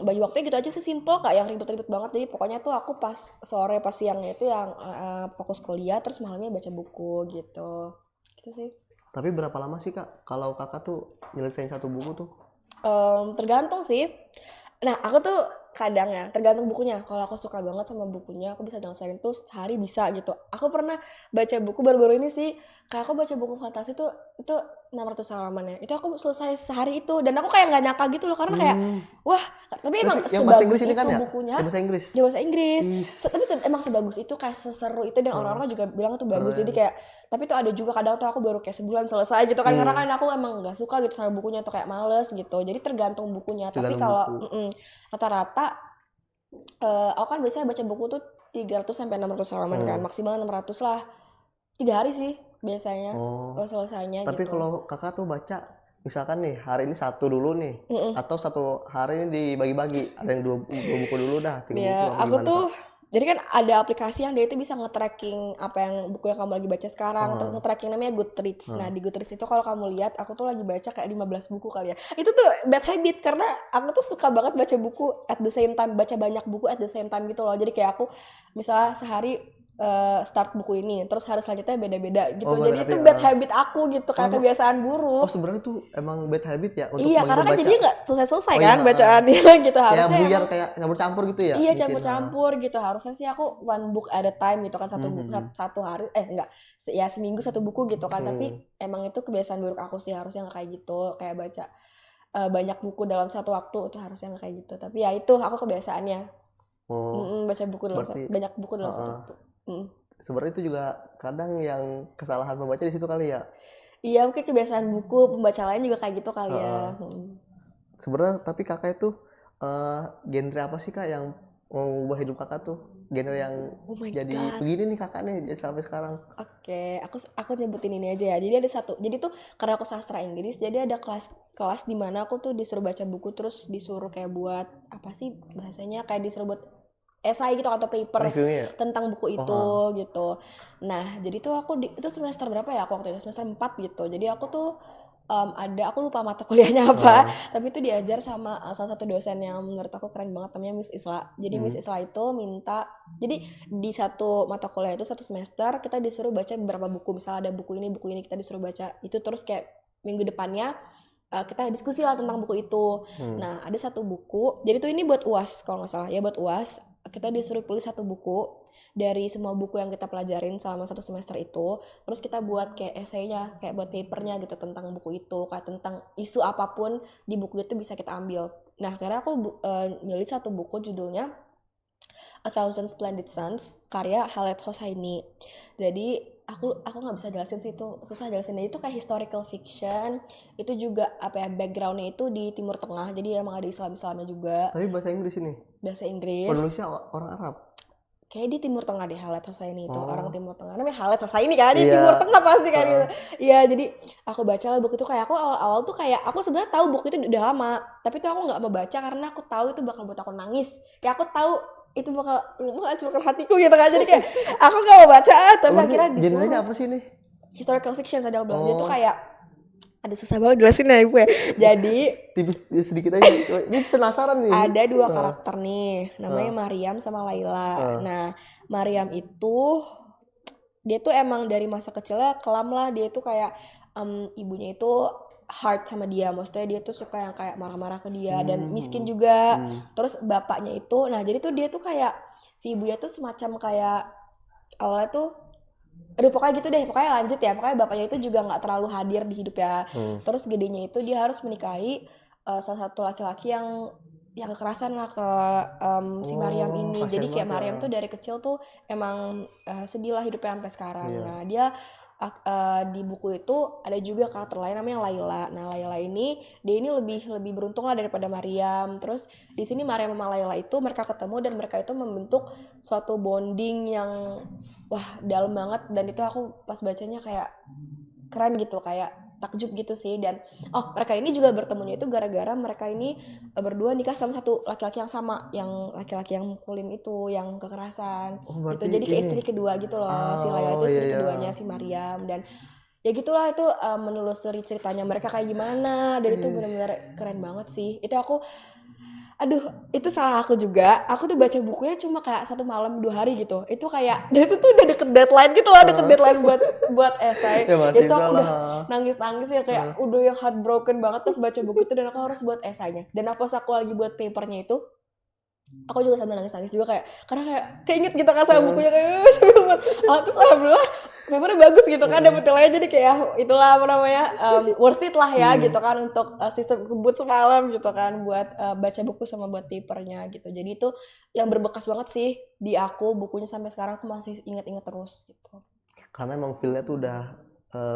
bagi waktunya gitu aja sih, simple kak, yang ribet-ribet banget. Jadi pokoknya tuh aku pas sore pas siangnya itu yang fokus kuliah, terus malamnya baca buku gitu. Gitu sih. Tapi berapa lama sih kak kalau kakak tuh nyelesain satu buku tuh? Tergantung sih. Nah, aku tuh kadang ya, tergantung bukunya. Kalau aku suka banget sama bukunya, aku bisa nyelesain tuh sehari bisa gitu. Aku pernah baca buku baru-baru ini sih, kayak aku baca buku fantasi tuh itu 600 halaman ya. Itu aku selesai sehari itu, dan aku kayak nggak nyangka gitu loh, karena kayak wah, tapi Tapi emang yang bahasa sebagus Inggris ini kan itu ya? bukunya. Yang bahasa Inggris. Ya bahasa Inggris. Ih, Tapi emang sebagus itu, kayak seseru itu, dan orang-orang juga bilang tuh bagus. Jadi keren. kayak, tapi tuh ada juga kadang tuh aku baru kayak sebulan selesai gitu kan, karena kan aku emang nggak suka gitu sama bukunya tuh, kayak males gitu. Jadi tergantung bukunya. Tapi Tergantung kalau buku. rata-rata aku kan biasanya baca buku tuh 300 sampai 600 halaman kan, maksimal 600 lah. 3 hari sih biasanya selesainya Tapi gitu. kalau kakak tuh baca, misalkan nih hari ini satu dulu nih, atau satu hari ini dibagi-bagi, ada yang dua buku dulu dah, tiga buku Ya, apa aku gimana tuh kak? jadi kan ada aplikasi yang dia itu bisa nge-tracking apa yang buku yang kamu lagi baca sekarang, terus nge-tracking namanya Goodreads. Nah, di Goodreads itu kalau kamu lihat, aku tuh lagi baca kayak 15 buku kali ya. Itu tuh bad habit, karena aku tuh suka banget baca buku at the same time, baca banyak buku at the same time gitu loh. Jadi kayak aku misalnya sehari start buku ini, terus hari selanjutnya beda-beda gitu. Jadi Berarti itu bad habit aku gitu, kayak kebiasaan buruk. sebenarnya tuh emang bad habit ya untuk Iya, bagi karena kan pembaca. jadinya nggak selesai-selesai Iya, kan bacaannya gitu. kayak Harusnya buyar emang kayak campur-campur gitu ya iya mungkin. campur-campur gitu. Harusnya sih aku one book at a time gitu kan, satu buku satu hari enggak ya seminggu satu buku gitu kan. Tapi emang itu kebiasaan buruk aku sih, harusnya nggak kayak gitu, kayak baca banyak buku dalam satu waktu itu harusnya nggak kayak gitu. Tapi ya itu aku kebiasaannya. Baca buku Berarti banyak buku dalam satu waktu. sebenarnya itu juga kadang yang kesalahan pembaca di situ kali ya. Iya, mungkin kebiasaan buku pembaca lain juga kayak gitu kali ya. Sebenarnya tapi kakak itu genre apa sih kak yang mau ubah hidup kakak tuh? Genre yang Oh my jadi god. begini nih kakak nih jadi sampai sekarang. Oke, aku nyebutin ini aja ya. Jadi ada satu. Jadi tuh karena aku sastra Inggris, jadi ada kelas di mana aku tuh disuruh baca buku, terus disuruh kayak buat apa sih bahasanya, kayak disuruh buat esai gitu atau paper Reviewnya ya? tentang buku itu gitu. Nah, jadi tuh aku itu semester berapa ya aku waktu itu? Semester 4 gitu. Jadi aku tuh aku lupa mata kuliahnya apa, tapi itu diajar sama salah satu dosen yang menurut aku keren banget, namanya Miss Isla. Jadi Miss Isla itu minta, jadi di satu mata kuliah itu satu semester kita disuruh baca beberapa buku, misalnya ada buku ini kita disuruh baca itu, terus kayak minggu depannya kita diskusi lah tentang buku itu. Nah, ada satu buku, jadi tuh ini buat UAS kalau nggak salah ya, buat UAS kita disuruh pilih satu buku dari semua buku yang kita pelajarin selama satu semester itu, terus kita buat kayak esainya, kayak buat papernya gitu tentang buku itu, kayak tentang isu apapun di buku itu bisa kita ambil. Nah, karena aku milih satu buku judulnya A Thousand Splendid Suns karya Khaled Hosseini. Jadi aku nggak bisa jelasin sih, itu susah jelasin. Itu kayak historical fiction, itu juga apa ya, backgroundnya itu di Timur Tengah, jadi emang ada Islamnya juga. Tapi bahasa Inggris ini. Bahasa Inggris. Penulisnya orang Arab. Kayak di Timur Tengah deh, Khaled Hosseini itu orang Timur Tengah, namanya Khaled Hosseini kan, di Iya. Timur Tengah pasti kan gitu. Iya, jadi aku baca lah buku itu, kayak aku awal-awal tuh kayak aku sebenarnya tahu buku itu udah lama, tapi tuh aku nggak mau baca karena aku tahu itu bakal buat aku nangis. Kayak aku tahu itu bakal menghancurkan hatiku gitu kan, jadi kayak aku nggak mau baca, tapi akhirnya disuruh. Genrenya apa sih nih? Historical fiction tadi aku bilang. Dia tuh kayak, aduh susah banget jelasin ya ibu ya. Jadi Tipis sedikit aja. Ini penasaran nih. ada dua karakter nih, namanya Mariam sama Laila. Nah, Mariam itu dia tuh emang dari masa kecilnya kelam lah. Dia tuh kayak ibunya itu hard sama dia, maksudnya dia tuh suka yang kayak marah-marah ke dia, dan miskin juga. Terus bapaknya itu, nah jadi tuh dia tuh kayak si ibunya tuh semacam kayak awalnya tuh, aduh pokoknya gitu deh, pokoknya lanjut ya, pokoknya bapaknya itu juga nggak terlalu hadir di hidup ya. Terus gedenya itu dia harus menikahi salah satu laki-laki yang ya kekerasan lah ke si Mariam ini. Jadi kayak Mariam tuh dari kecil tuh emang sedih lah hidupnya sampai sekarang. Nah dia di buku itu ada juga karakter lain namanya Layla. Nah Layla ini dia ini lebih beruntung lah daripada Mariam. Terus di sini Mariam sama Layla itu mereka ketemu dan mereka itu membentuk suatu bonding yang wah dalam banget, dan itu aku pas bacanya kayak keren gitu, kayak takjub gitu sih. Dan mereka ini juga bertemunya itu gara-gara mereka ini berdua nikah sama satu laki-laki yang sama, yang laki-laki yang mukulin itu, yang kekerasan gitu. Jadi kayak istri kedua gitu loh. Si Layla itu istri keduanya si Mariam. Dan ya gitulah itu menelusuri ceritanya mereka kayak gimana, dan itu benar-benar keren banget sih. Itu aku itu salah aku juga. Aku tuh baca bukunya cuma kayak 1 malam 2 hari gitu. Itu kayak, dan itu tuh udah deket deadline gitu loh, deket deadline buat esai. Itu aku udah nangis ya, kayak udah yang heartbroken banget pas baca buku itu, dan aku harus buat esainya. Dan pas aku lagi buat papernya itu, aku juga sambil nangis juga kayak, karena kayak keinget gitu kan sama bukunya, kayak sambil buat terus alhamdulillah papernya bagus gitu kan, dapet nilainya. Jadi kayak itulah apa namanya, worth it lah ya gitu kan, untuk sistem kebut semalam gitu kan, buat baca buku sama buat papernya gitu. Jadi itu yang berbekas banget sih di aku, bukunya sampai sekarang aku masih inget-inget terus gitu. Karena emang feel-nya tuh udah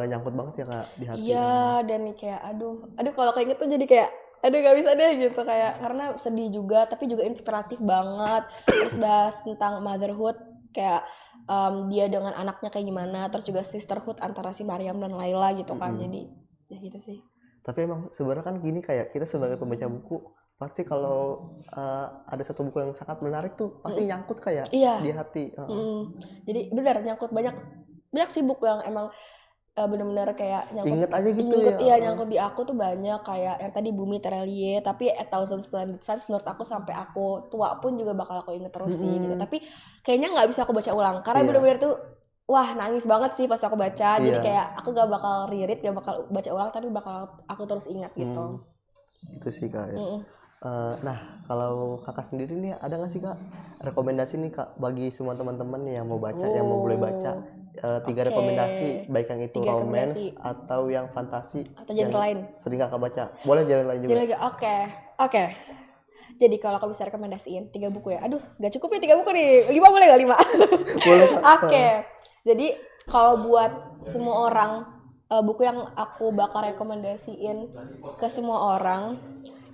nyangkut banget ya Kak di hati. Iya, dan kayak aduh kalau keinget tuh jadi kayak gak bisa deh gitu, kayak karena sedih juga tapi juga inspiratif banget. Terus bahas tentang motherhood, kayak dia dengan anaknya kayak gimana, terus juga sisterhood antara si Mariam dan Layla gitu kan. Jadi ya gitu sih. Tapi emang sebenarnya kan gini, kayak kita sebagai pembaca buku pasti kalau ada satu buku yang sangat menarik tuh pasti nyangkut kayak di hati. Jadi benar nyangkut, banyak sih buku yang emang benar-benar kayak nyangkut, inget aja gitu nyangkut di aku tuh banyak, kayak yang tadi Bumi Terelie, tapi A Thousand Splendid Suns menurut aku sampai aku tua pun juga bakal aku inget terus sih gitu. Tapi kayaknya nggak bisa aku baca ulang karena benar-benar tuh wah nangis banget sih pas aku baca. Jadi kayak aku gak bakal reread, gak bakal baca ulang, tapi bakal aku terus ingat gitu. Itu sih Kak ya. Nah kalau Kakak sendiri nih ada nggak sih Kak rekomendasi nih Kak bagi semua teman-teman yang mau baca, yang mau mulai baca, 3 rekomendasi, baik yang itu romance atau yang fantasi atau genre lain sering Kakak baca, boleh genre lain juga. Oke. Jadi kalau aku bisa rekomendasiin 3 buku ya, gak cukup nih 3 buku nih, 5 boleh gak 5? Boleh. Oke. Jadi kalau buat semua orang, buku yang aku bakal rekomendasiin ke semua orang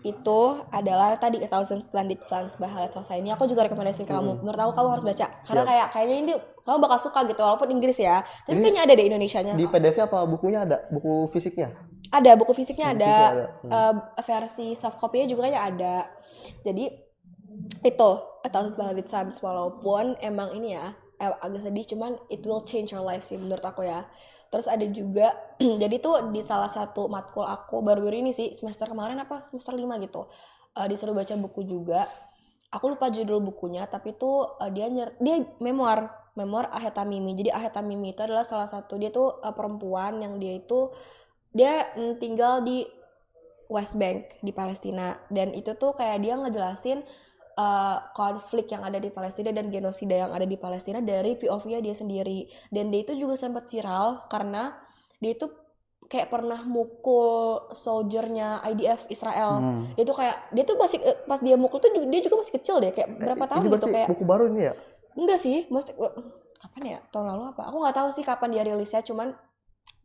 itu adalah tadi A Thousand Splendid Suns by Khaled Hosseini. Aku juga rekomendasiin kamu. Menurut aku kamu harus baca karena kayaknya ini kamu bakal suka gitu, walaupun Inggris ya. Tapi ini kayaknya ada deh Indonesianya. Di PDF apa bukunya ada? Buku fisiknya? Ada, buku fisiknya ada. Versi soft copy-nya juga kayaknya ada. Jadi itu A Thousand Splendid Suns, walaupun emang ini ya agak sedih, cuman it will change your life sih menurut aku ya. Terus ada juga jadi tuh di salah satu matkul aku baru-baru ini sih, semester kemarin apa semester 5 gitu, disuruh baca buku juga. Aku lupa judul bukunya, tapi tuh dia memoir Aheta Mimi. Jadi Aheta Mimi itu adalah salah satu, dia tuh perempuan yang dia tinggal di West Bank di Palestina, dan itu tuh kayak dia ngejelasin konflik yang ada di Palestina dan genosida yang ada di Palestina dari POV-nya dia sendiri. Dan dia itu juga sempat viral karena dia itu kayak pernah mukul soldiernya IDF Israel. Dia tuh masih pas dia mukul tuh dia juga masih kecil deh, kayak berapa tahun gitu, kayak buku baru ini ya? Enggak sih, mesti kapan ya? Tahun lalu apa? Aku nggak tahu sih kapan dia rilisnya, cuman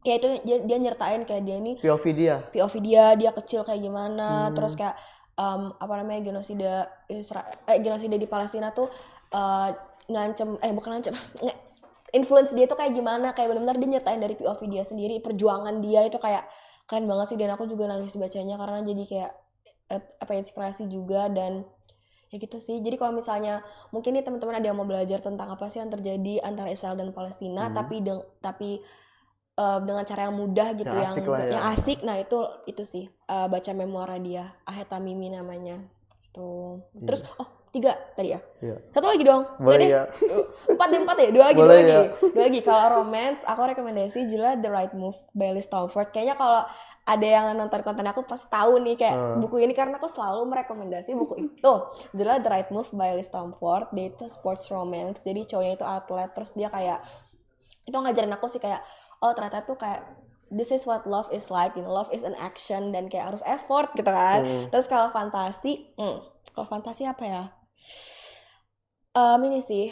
kayak itu dia nyertain kayak dia ini POV dia kecil kayak gimana, terus kayak genosida di Palestina tuh influence dia tuh kayak gimana, kayak benar-benar dia nyertain dari POV dia sendiri, perjuangan dia itu kayak keren banget sih. Dan aku juga nangis bacanya karena jadi kayak inspirasi juga. Dan ya gitu sih. Jadi kalau misalnya mungkin nih teman-teman ada yang mau belajar tentang apa sih yang terjadi antara Israel dan Palestina, tapi dengan cara yang mudah gitu, yang asik. Nah itu sih baca memoir dia, Aheta Mimi namanya itu. Terus 3 tadi ya? Satu lagi dong. Boleh ya. 4 ya? 2 lagi. Kalau romance aku rekomendasi judulnya The Right Move by Liz Stamford. Kayaknya kalau ada yang nonton konten aku pasti tahu nih kayak buku ini, karena aku selalu merekomendasi buku itu. Judulnya The Right Move by Liz Stamford. Dia itu sports romance. Jadi cowoknya itu atlet, terus dia kayak itu ngajarin aku sih kayak ternyata tuh kayak this is what love is like, love is an action, dan kayak harus effort gitu kan. Terus kalau fantasi Kalau fantasi apa ya? Ini sih,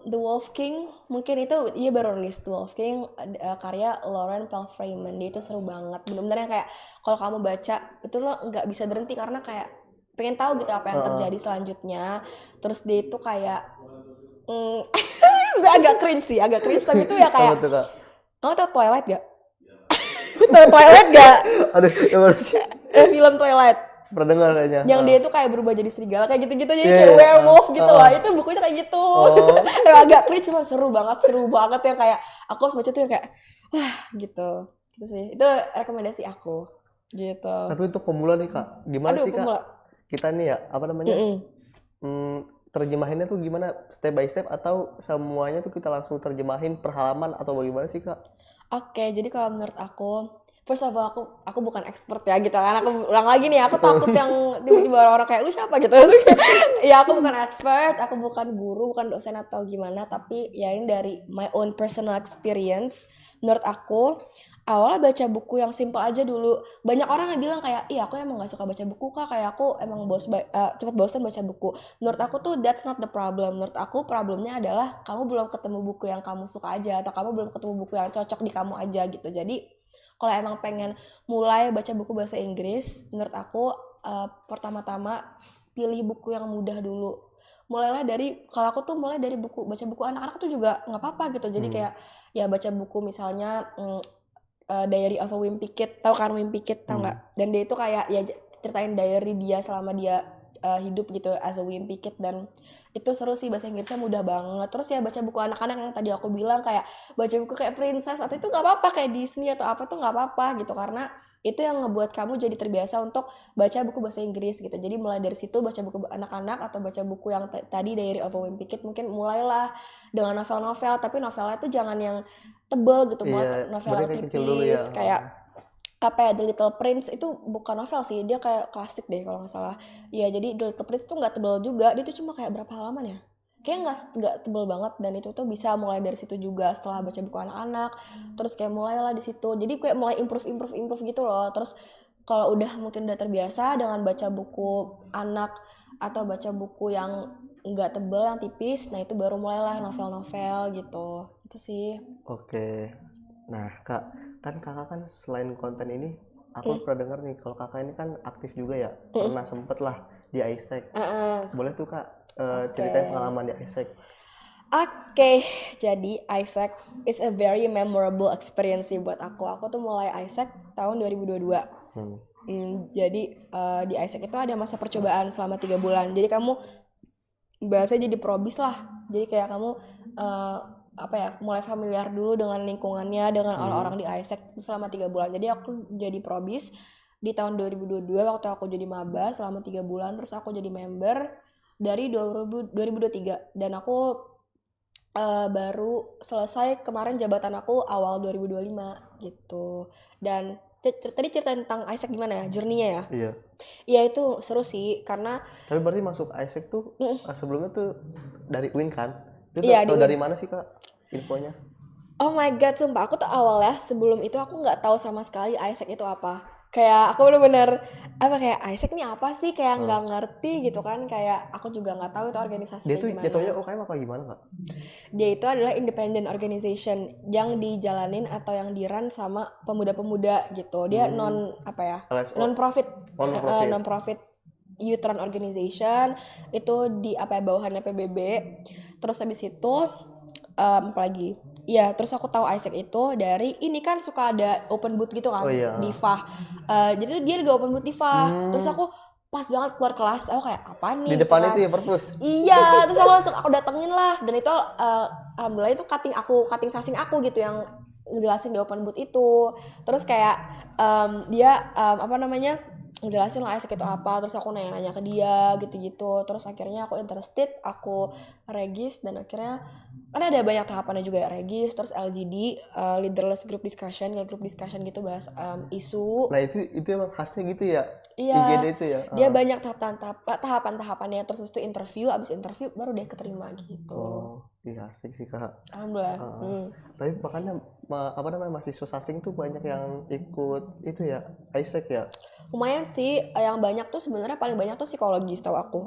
The Wolf King, mungkin itu dia baru rilis The Wolf King, karya Lauren Paul Freeman. Dia itu seru banget, bener-bener yang kayak kalau kamu baca itu lo nggak bisa berhenti karena kayak pengen tahu gitu apa yang terjadi selanjutnya. Terus dia itu kayak agak cringe tapi itu ya kayak, kamu tau Twilight gak? Tau Twilight gak? Aduh, Film Twilight. pernah dengar kayaknya. Yang dia tuh kayak berubah jadi serigala kayak gitu-gitu, jadi kayak werewolf gitu loh. Itu bukunya kayak gitu. Agak cringe cuma seru banget ya, kayak aku harus baca tuh ya kayak wah gitu sih. Itu rekomendasi aku gitu. Tapi untuk pemula nih Kak, gimana sih Kak? Kita nih ya, apa namanya? Terjemahinnya tuh gimana, step by step atau semuanya tuh kita langsung terjemahin per halaman atau bagaimana sih Kak? Oke, jadi kalau menurut aku, first of all aku bukan expert ya gitu kan. Aku ulang lagi nih, aku takut yang tiba-tiba orang kayak lu siapa gitu. Ya aku bukan expert, aku bukan guru, bukan dosen atau gimana, tapi ya ini dari my own personal experience. Menurut aku awalnya baca buku yang simple aja dulu. Banyak orang yang bilang kayak, iya aku emang gak suka baca buku Kak, kayak aku emang cepet bosan baca buku. Menurut aku tuh that's not the problem. Menurut aku problemnya adalah kamu belum ketemu buku yang kamu suka aja, atau kamu belum ketemu buku yang cocok di kamu aja gitu. Jadi kalau emang pengen mulai baca buku bahasa Inggris, menurut aku pertama-tama pilih buku yang mudah dulu. Mulailah dari, kalau aku tuh mulai dari baca buku anak-anak tuh juga nggak apa-apa gitu. Jadi kayak ya baca buku misalnya Diary of a Wimpy Kid, tahu kan Wimpy Kid, tau nggak? Dan dia itu kayak ya ceritain diary dia selama dia hidup gitu as a Wimpy Kid, dan itu seru sih, bahasa Inggrisnya mudah banget. Terus ya baca buku anak-anak yang tadi aku bilang, kayak baca buku kayak Princess atau itu nggak apa-apa, kayak Disney atau apa tuh nggak apa-apa gitu, karena itu yang ngebuat kamu jadi terbiasa untuk baca buku bahasa Inggris gitu. Jadi mulai dari situ baca buku anak-anak atau baca buku yang tadi Diary of a Wimpy Kid, mungkin mulailah dengan novel-novel, tapi novelnya tuh jangan yang tebel gitu, novel yang tipis kayak apa ya, The Little Prince itu bukan novel sih, dia kayak klasik deh kalau nggak salah. Ya jadi The Little Prince tuh nggak tebel juga, dia tuh cuma kayak berapa halaman ya, kayak nggak tebel banget, dan itu tuh bisa mulai dari situ juga setelah baca buku anak-anak. Terus kayak mulailah di situ, jadi kayak mulai improve gitu loh. Terus kalau udah mungkin udah terbiasa dengan baca buku anak atau baca buku yang nggak tebel, yang tipis, nah itu baru mulailah novel-novel gitu. Itu sih. Oke. Nah Kak, kan kakak kan selain konten ini, aku pernah dengar nih kalau kakak ini kan aktif juga ya, pernah sempet lah di Isaac. Boleh tuh Kak ceritain pengalaman di Isaac. Oke, jadi Isaac is a very memorable experience sih buat aku. Aku tuh mulai Isaac tahun 2022. Jadi di Isaac itu ada masa percobaan selama 3 bulan. Jadi kamu bahasanya jadi probis lah. Jadi kayak kamu mulai familiar dulu dengan lingkungannya, dengan orang-orang di Isaac selama 3 bulan. Jadi aku jadi probis di tahun 2022 waktu aku jadi maba selama 3 bulan. Terus aku jadi member dari 2023, dan aku baru selesai kemarin jabatan aku awal 2025 gitu. Dan tadi cerita tentang Isaac gimana ya, journey-nya ya? Iya. Iya itu seru sih, karena Tapi berarti masuk Isaac tuh sebelumnya tuh dari UIN kan? Itu iya, tahu dari mana sih Kak infonya? Oh my god, sumpah aku tuh awalnya sebelum itu aku nggak tahu sama sekali Isaac itu apa. Kayak aku bener-bener kayak Isaac ini apa sih, kayak nggak ngerti gitu kan. Kayak aku juga nggak tahu itu organisasi Dia tuh gimana. jatuhnya UKM apa gimana Kak? Dia itu adalah independent organization yang dijalanin atau yang di-run sama pemuda-pemuda gitu. Dia non profit youth run organization, itu di bawahannya PBB. Terus habis itu apa lagi? Iya, terus aku tahu Isaac itu dari ini kan suka ada open booth gitu kan di FAH. Jadi tuh dia lagi open booth di FAH. Terus aku pas banget keluar kelas, aku kayak apa nih? Di depan gitu itu ya perpus. Iya, terus aku datengin lah, dan itu alhamdulillah itu cutting sasing aku gitu yang ngejelasin di open booth itu. Terus kayak dia ngejelasin lah Isaac itu apa, terus aku nanya-nanya ke dia gitu-gitu. Terus akhirnya aku interested, aku regis, dan akhirnya Kan ada banyak tahapannya juga ya, Regis, terus LGD, leaderless group discussion, kayak group discussion gitu bahas isu. Nah itu emang khasnya gitu ya, Iya, IGD itu ya. dia banyak tahapan-tahapannya, terus habis itu interview, abis interview baru deh keterima gitu. Oh, iya asik sih kak. Alhamdulillah. Tapi makanya apa namanya mahasiswa asing tuh banyak yang ikut itu ya, Isaac ya. Lumayan sih, yang banyak tuh sebenarnya paling banyak tuh psikologi setahu aku.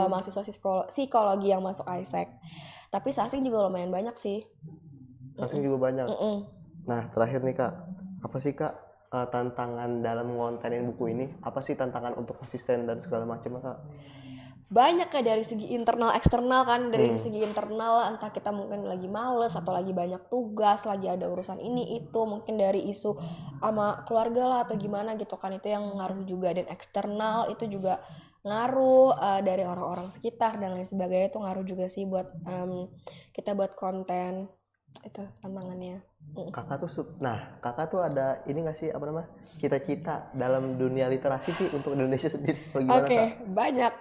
Mahasiswa psikologi yang masuk ISEC. Tapi asing juga lumayan banyak sih. Asing juga banyak. Mm-mm. Nah terakhir nih kak, apa sih kak tantangan dalam ngontenin buku ini? Apa sih tantangan untuk konsisten dan segala macam kak? Banyak kayak dari segi internal eksternal kan. Dari segi internal entah kita mungkin lagi males atau lagi banyak tugas, lagi ada urusan ini itu, mungkin dari isu sama keluarga lah atau gimana gitu kan, itu yang ngaruh juga. Dan eksternal itu juga ngaruh, dari orang-orang sekitar dan lain sebagainya, itu ngaruh juga sih buat kita buat konten. Itu tantangannya. Kakak tuh ada ini nggak sih apa namanya cita-cita dalam dunia literasi sih untuk Indonesia sendiri? Bagaimana Oke, kak? banyak.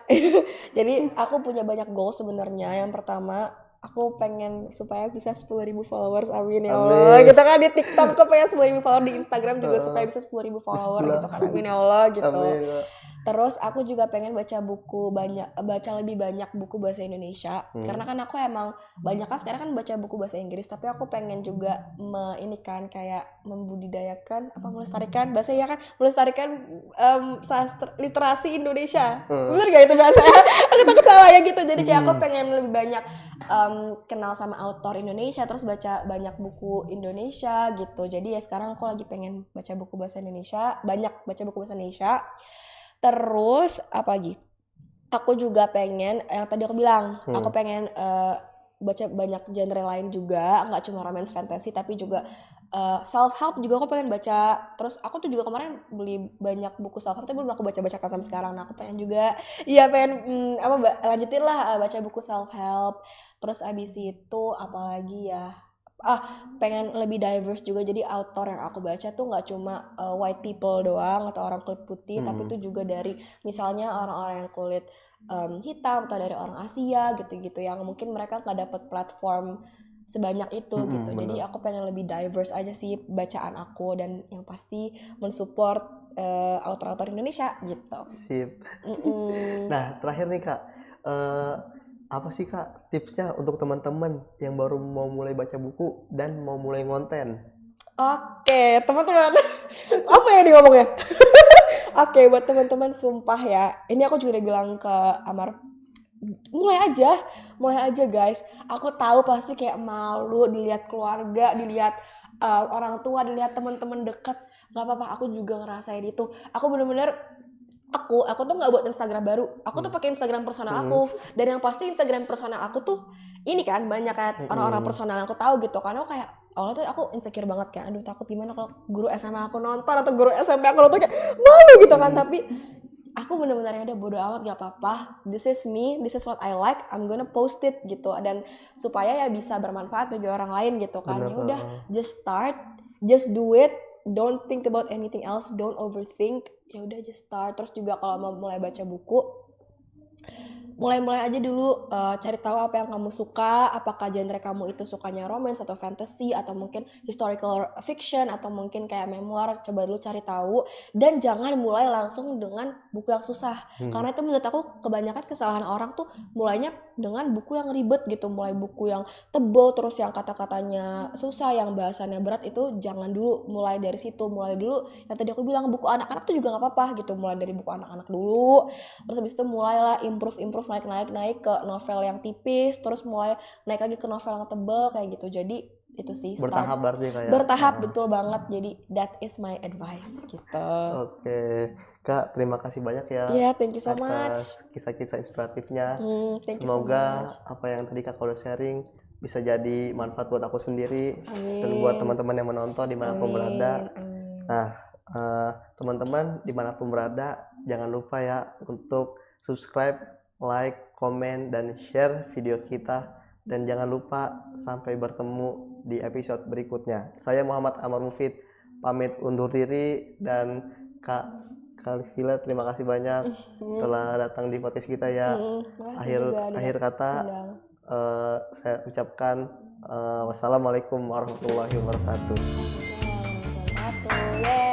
Jadi aku punya banyak goals sebenarnya. Yang pertama, aku pengen supaya bisa 10.000 followers. Amin ya Allah. Amin. Gitu kan, di TikTok aku pengen 10.000 follower, di Instagram juga supaya bisa 10.000 follower gitu kan. Amin ya Allah gitu. Amin kak. Terus aku juga pengen baca lebih banyak buku bahasa Indonesia. Karena kan aku emang banyak kan sekarang kan baca buku bahasa Inggris, tapi aku pengen juga ini kan kayak membudidayakan melestarikan bahasa ya kan, melestarikan literasi Indonesia. Bener gak itu bahasanya? Aku takut salah ya gitu. Jadi kayak aku pengen lebih banyak kenal sama author Indonesia, terus baca banyak buku Indonesia gitu. Jadi ya sekarang aku lagi pengen baca buku bahasa Indonesia, banyak baca buku bahasa Indonesia. Terus apa lagi? Aku juga pengen yang tadi aku bilang, aku pengen baca banyak genre lain juga, nggak cuma romance fantasy tapi juga self help juga aku pengen baca. Terus aku tuh juga kemarin beli banyak buku self help tapi belum aku baca-baca sampai sekarang. Nah, aku pengen juga pengen lanjutin lah baca buku self help. Terus abis itu apalagi ya? Pengen lebih diverse juga, jadi author yang aku baca tuh nggak cuma white people doang atau orang kulit putih, tapi itu juga dari misalnya orang-orang yang kulit hitam atau dari orang Asia gitu-gitu yang mungkin mereka nggak dapet platform sebanyak itu gitu. Jadi aku pengen lebih diverse aja sih bacaan aku, dan yang pasti mensupport author-author Indonesia gitu. Sip. Nah terakhir nih kak, apa sih kak tipsnya untuk teman-teman yang baru mau mulai baca buku dan mau mulai ngonten? Oke, teman-teman. Apa ya nih ngomongnya? Oke, buat teman-teman sumpah ya. Ini aku juga udah bilang ke Amar, mulai aja guys. Aku tahu pasti kayak malu dilihat keluarga, dilihat orang tua, dilihat teman-teman dekat. Gak apa-apa, aku juga ngerasain itu. Aku bener-bener aku tuh nggak buat Instagram baru. Aku tuh pakai Instagram personal aku. Dan yang pasti Instagram personal aku tuh ini kan banyak kayak orang-orang personal yang aku tahu gitu. Karena aku kayak awalnya tuh aku insecure banget kan. Aduh, takut gimana kalau guru SMA aku nonton atau guru SMP aku nonton, kayak malu gitu kan. Tapi aku bener-bener ya udah bodo amat, gak apa-apa. This is me, this is what I like, I'm gonna post it gitu. Dan supaya ya bisa bermanfaat bagi orang lain gitu kan. Ya udah, just start, just do it, don't think about anything else, don't overthink. Ya udah, just start. Terus juga kalau mau mulai baca buku, mulai aja dulu, cari tahu apa yang kamu suka, apakah genre kamu itu sukanya romance atau fantasy atau mungkin historical fiction atau mungkin kayak memoir. Coba dulu cari tahu, dan jangan mulai langsung dengan buku yang susah. Karena itu menurut aku kebanyakan kesalahan orang tuh mulainya dengan buku yang ribet gitu, mulai buku yang tebel terus yang kata-katanya susah, yang bahasannya berat. Itu jangan dulu mulai dari situ. Mulai dulu yang tadi aku bilang, buku anak-anak tuh juga nggak apa-apa gitu, mulai dari buku anak-anak dulu. Terus habis itu mulailah improve naik ke novel yang tipis, terus mulai naik lagi ke novel yang tebel kayak gitu. Jadi itu sih bertahap berarti kayak bertahap, betul banget. Jadi that is my advice gitu. Oke kak, terima kasih banyak ya Thank you so much atas kisah-kisah inspiratifnya. thank you Semoga so much. apa yang tadi kakak udah sharing bisa jadi manfaat buat aku sendiri. Amin. Dan buat teman-teman yang menonton dimanapun berada. Nah teman-teman dimanapun berada, jangan lupa ya untuk subscribe, like, komen, dan share video kita. Dan jangan lupa sampai bertemu di episode berikutnya. Saya Muhammad Amar Mufid pamit undur diri, dan Kak Kalvila terima kasih banyak telah datang di podcast kita ya. Akhir kata saya ucapkan Wassalamualaikum warahmatullahi wabarakatuh. Waalaikumsalam warahmatullahi wabarakatuh. Yeay.